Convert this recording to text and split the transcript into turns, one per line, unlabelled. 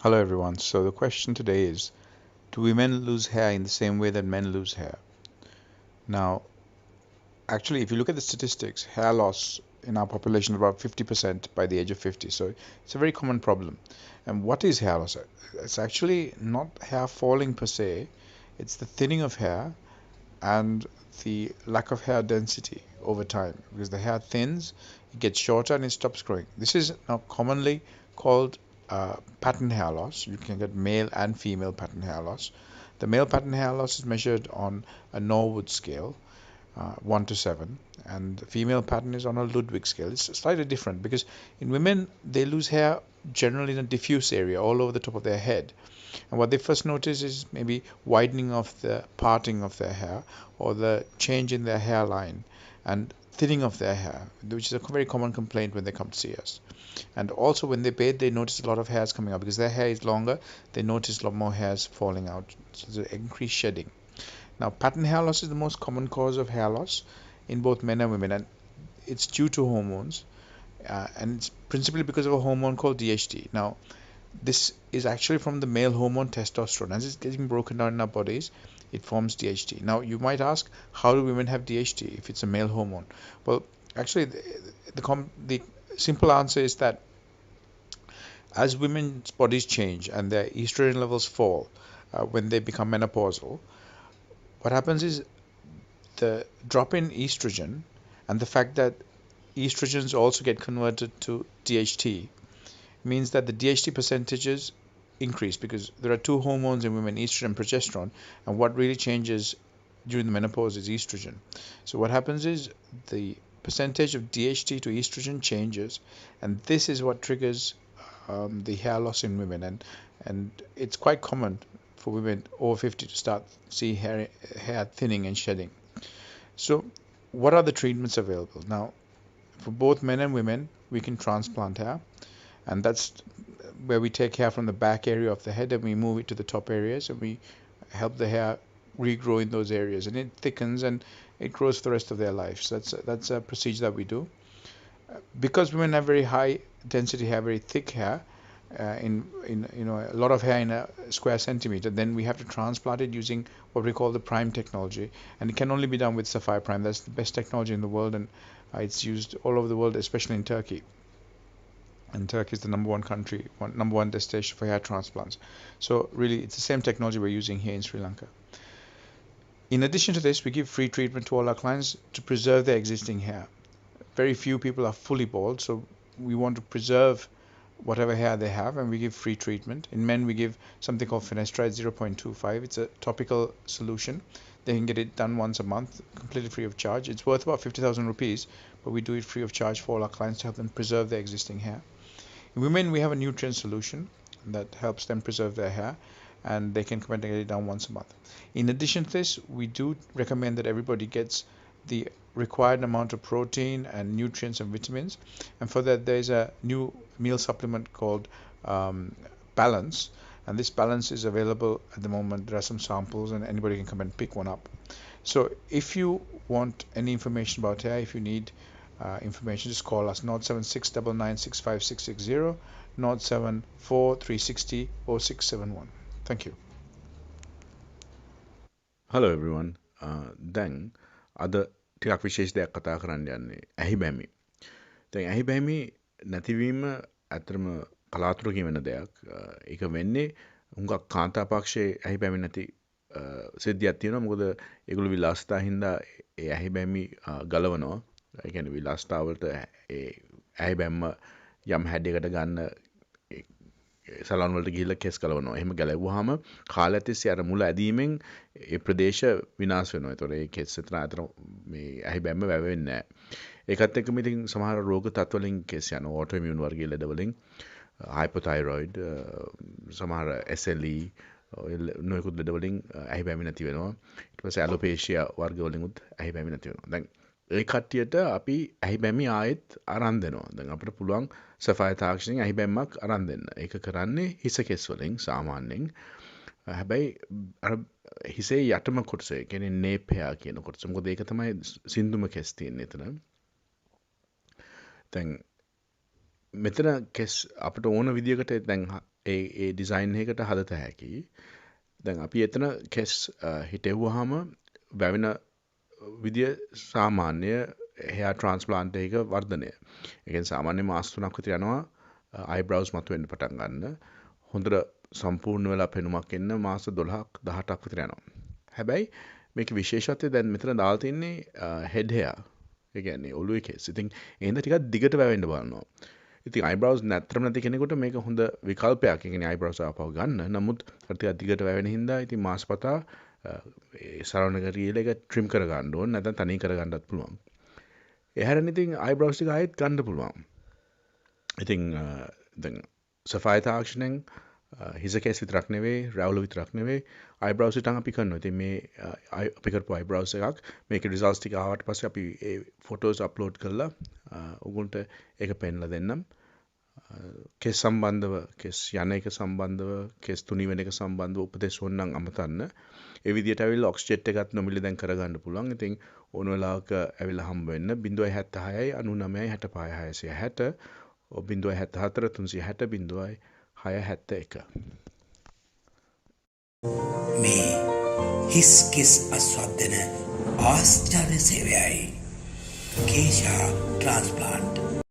Hello everyone. So the question today is, do women lose hair in the same way that men lose hair? Now, actually, if you look at the statistics, hair loss in our population is about 50% by the age of 50. So it's a very common problem. And what is hair loss? It's actually not hair falling per se, it's the thinning of hair and the lack of hair density over time. Because the hair thins, it gets shorter and it stops growing. This is now commonly called pattern hair loss. You can get male and female pattern hair loss. The male pattern hair loss is measured on a Norwood scale, 1 to 7, and the female pattern is on a Ludwig scale. It's slightly different because in women they lose hair generally in a diffuse area all over the top of their head, and what they first notice is maybe widening of the parting of their hair or the change in their hairline and thinning of their hair, which is a very common complaint when they come to see us. And also when they bathe, they notice a lot of hairs coming out because their hair is longer. They notice a lot more hairs falling out. So there's increased shedding. Now, pattern hair loss is the most common cause of hair loss in both men and women, and it's due to hormones, and it's principally because of a hormone called DHT. Now, this is actually from the male hormone testosterone. As it's getting broken down in our bodies, it forms DHT. Now, you might ask, how do women have DHT if it's a male hormone? Well, actually, the simple answer is that as women's bodies change and their estrogen levels fall when they become menopausal, what happens is the drop in estrogen and the fact that estrogens also get converted to DHT means that the DHT percentages increase because there are two hormones in women, estrogen and progesterone, and what really changes during the menopause is estrogen. So what happens is the percentage of DHT to estrogen changes, and this is what triggers the hair loss in women, and it's quite common for women over 50 to start see hair thinning and shedding. So what are the treatments available now? For both men and women, we can transplant hair, and that's where we take hair from the back area of the head and we move it to the top areas, and we help the hair regrow in those areas, and it thickens and it grows for the rest of their life. So that's a procedure that we do. Because women have very high density hair, very thick hair, in a lot of hair in a square centimeter, then we have to transplant it using what we call the prime technology, and it can only be done with Sapphire Prime. That's the best technology in the world, and it's used all over the world, especially in Turkey. And Turkey is the number one country, number one destination for hair transplants. So really, it's the same technology we're using here in Sri Lanka. In addition to this, we give free treatment to all our clients to preserve their existing hair. Very few people are fully bald, so we want to preserve whatever hair they have, and we give free treatment. In men, we give something called Fenestride 0.25. It's a topical solution. They can get it done once a month, completely free of charge. It's worth about 50,000 rupees, but we do it free of charge for all our clients to help them preserve their existing hair. In women, we have a nutrient solution that helps them preserve their hair, and they can come and get it done once a month. In addition to this, we do recommend that everybody gets the required amount of protein and nutrients and vitamins, and for that there is a new meal supplement called Balance, and this Balance is available at the moment. There are some samples, and anybody can come and pick one up. So if you want any information about hair, if you need information, just call us 076996560, 07436000671. Thank you.
Hello everyone. දැන් අද ටිකක් විශේෂ දෙයක් කතා කරන්න යන්නේ ඇහි බැමි. දැන් ඇහි බැමි නැතිවීම ඇත්තටම කලාතුරකින් වෙන දෙයක්. ඒක වෙන්නේ හුඟක් කාන්තා පක්ෂයේ ඇහි බැමි නැති සිද්ධියක් තියෙනවා. මොකද ඒගොල්ලෝ විලාසිතා හින්දා ඒ ඇහි බැමි ගලවනවා. ඒ කියන්නේ විලාසිතාවලට ඒ ඇහි බැම්ම යම් හැඩයකට ගන්න සලන් වලට ගිහිල්ලා කෙස් ගලවනවා. එහෙම ගැලවුවාම කාලයක් තිස්සේ අර මුල ඇදීමෙන් ඒ ප්‍රදේශ විනාශ වෙනවා. ඒතකොට ඒ කෙස් එතන අතර මේ ඇහි බැම්ම වැවෙන්නේ නැහැ. ඒකත් එක්කම ඉතින් සමහර රෝග තත්වලින් කෙස් යනවා. ඕටෝ ඉමියුන් වර්ගයේ ලෙඩ වලින් හයිපෝතයිරොයිඩ් සමහර SLE නොයෙකුත් ලෙඩ වලින් ඇහි බැමි නැති වෙනවා. ඊට පස්සේ ඇලෝපේෂියා වර්ග වලින්ුත් ඇහි බැමි නැති වෙනවා. දැන් ඒ කට්ටියට අපි ඇහි බැමි ආයෙත් අරන් දෙනවා. දැන් අපිට පුළුවන් සෆාය තාක්ෂණයෙන් ඇහි බැම්මක් අරන් දෙන්න. ඒක කරන්නේ හිස කෙස් වලින් සාමාන්‍යයෙන්. හැබැයි අර හිසේ යටම කොටස, ඒ කියන්නේ නේප් හෙයා කියන කොටස. මොකද ඒක තමයි සින්දුම කෙස් තියෙන්නේ එතන. දැන් මෙතන කෙස් අපිට ඕන විදියකට දැන් ඒ ඩිසයින් එකට හදත හැකි. දැන් අපි එතන කෙස් හිටෙව්වහම වැවෙන විදිය සාමාන්‍ය heir transplant එක වර්ධනය. ඒ කියන්නේ සාමාන්‍ය මාස 3ක් විතර යනවා eyebrows මතුවෙන්න පටන් ගන්න. හොඳට සම්පූර්ණ වෙලා පෙනුමක් එන්න මාස 12ක් 18ක් විතර යනවා. හැබැයි මේක විශේෂත්වය දැන් මෙතන දාලා තින්නේ head hair. ඒ කියන්නේ ඔළුවේ කෙස්. ඉතින් එහෙනම් ටිකක් දිගට වැවෙන්න බලනවා. ඉතින් eyebrows නැත්තරම නැති කෙනෙකුට මේක හොඳ විකල්පයක්. ඒ කියන්නේ eyebrows ආපහු ගන්න. නමුත් ටිකක් දිගට වැවෙන හින්දා ඉතින් මාසපතා ඒ සරවණ කරියල එක ට්‍රිම් කර ගන්න ඕන. නැත්නම් තනි කර ගන්නත් පුළුවන්. ඒ හැරෙන ඉතින් eyebrows ටික ආයෙත් ගන්න පුළුවන්. ඉතින් දැන් සෆාය තාක්ෂණයෙන් හිස කේස් විතරක් නෙවෙයි, රැවුල විතරක් නෙවෙයි, eyebrows ඉතින් අපි කරනවා. ඉතින් මේ අපි කරපු eyebrows එකක් මේකේ රිසල්ට්ස් ටික ආවට පස්සේ අපි ඒ ෆොටෝස් අප්ලෝඩ් කරලා උගුන්ට ඒක පෙන්නලා දෙන්නම්. කෙස් සම්බන්ධව, කෙස් යන එක සම්බන්ධව, කෙස් තුනි වෙන එක සම්බන්ධව උපදෙස් ඕනනම් අමතන්න. ඒ විදිහට ඇවිල්ලා ඔක්ස්ජෙට් එකත් නොමිලේ දැන් කරගන්න පුළුවන්. ඉතින් ඕන වෙලාවක ඇවිල්ලා හම්බ වෙන්න 076යි 99යි 65 660 074 360 0671.
මේ හිස් කිස් අස්වද්දන ආශ්චර්ය සේවයයි කේෂා ට්‍රාන්ස්ප්ලාන්ට්